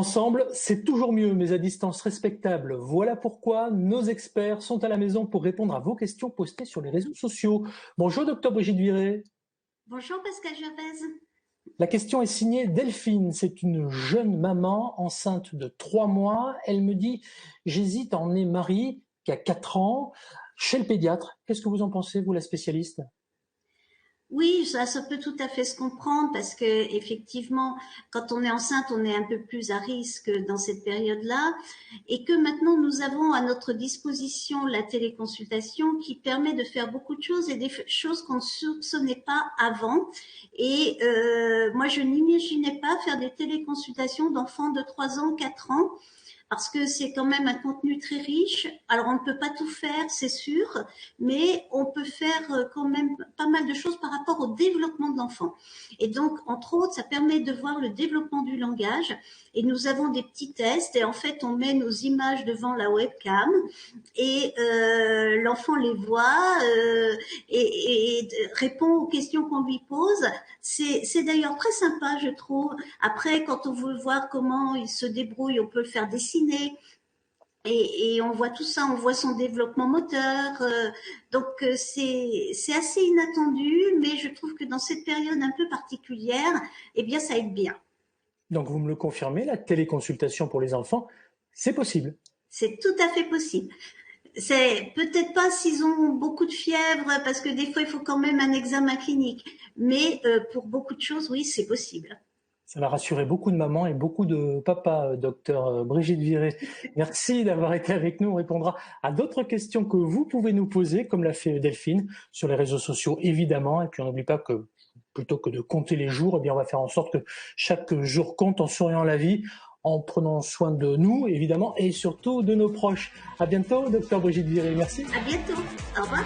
Ensemble, c'est toujours mieux, mais à distance respectable. Voilà pourquoi nos experts sont à la maison pour répondre à vos questions postées sur les réseaux sociaux. Bonjour docteur Brigitte Viré. Bonjour Pascal Gervaise. La question est signée Delphine. C'est une jeune maman enceinte de 3 mois. Elle me dit « J'hésite à emmener Marie, qui a 4 ans, chez le pédiatre ». Qu'est-ce que vous en pensez, vous la spécialiste ? Oui, ça peut tout à fait se comprendre parce que effectivement, quand on est enceinte, on est un peu plus à risque dans cette période-là, et que maintenant nous avons à notre disposition la téléconsultation qui permet de faire beaucoup de choses et des choses qu'on ne soupçonnait pas avant. Et moi, je n'imaginais pas faire des téléconsultations d'enfants de 3 ans, 4 ans. Parce que c'est quand même un contenu très riche. Alors on ne peut pas tout faire, c'est sûr, mais on peut faire quand même pas mal de choses par rapport au développement de l'enfant. Et donc, entre autres, ça permet de voir le développement du langage. Et nous avons des petits tests. Et en fait, on met nos images devant la webcam et l'enfant les voit et répond aux questions qu'on lui pose. C'est d'ailleurs très sympa, je trouve. Après, quand on veut voir comment il se débrouille, on peut le faire dessiner. Et on voit tout ça, on voit son développement moteur. Donc c'est assez inattendu, mais je trouve que dans cette période un peu particulière, eh bien ça aide bien. Donc vous me le confirmez, la téléconsultation pour les enfants, c'est possible. C'est tout à fait possible. C'est peut-être pas s'ils ont beaucoup de fièvre, parce que des fois il faut quand même un examen clinique. Mais pour beaucoup de choses, oui, c'est possible. Ça va rassurer beaucoup de mamans et beaucoup de papas, docteur Brigitte Viré. Merci d'avoir été avec nous. On répondra à d'autres questions que vous pouvez nous poser, comme l'a fait Delphine, sur les réseaux sociaux, évidemment. Et puis on n'oublie pas que plutôt que de compter les jours, eh bien on va faire en sorte que chaque jour compte en souriant la vie, en prenant soin de nous, évidemment, et surtout de nos proches. À bientôt, docteur Brigitte Viré. Merci. À bientôt. Au revoir.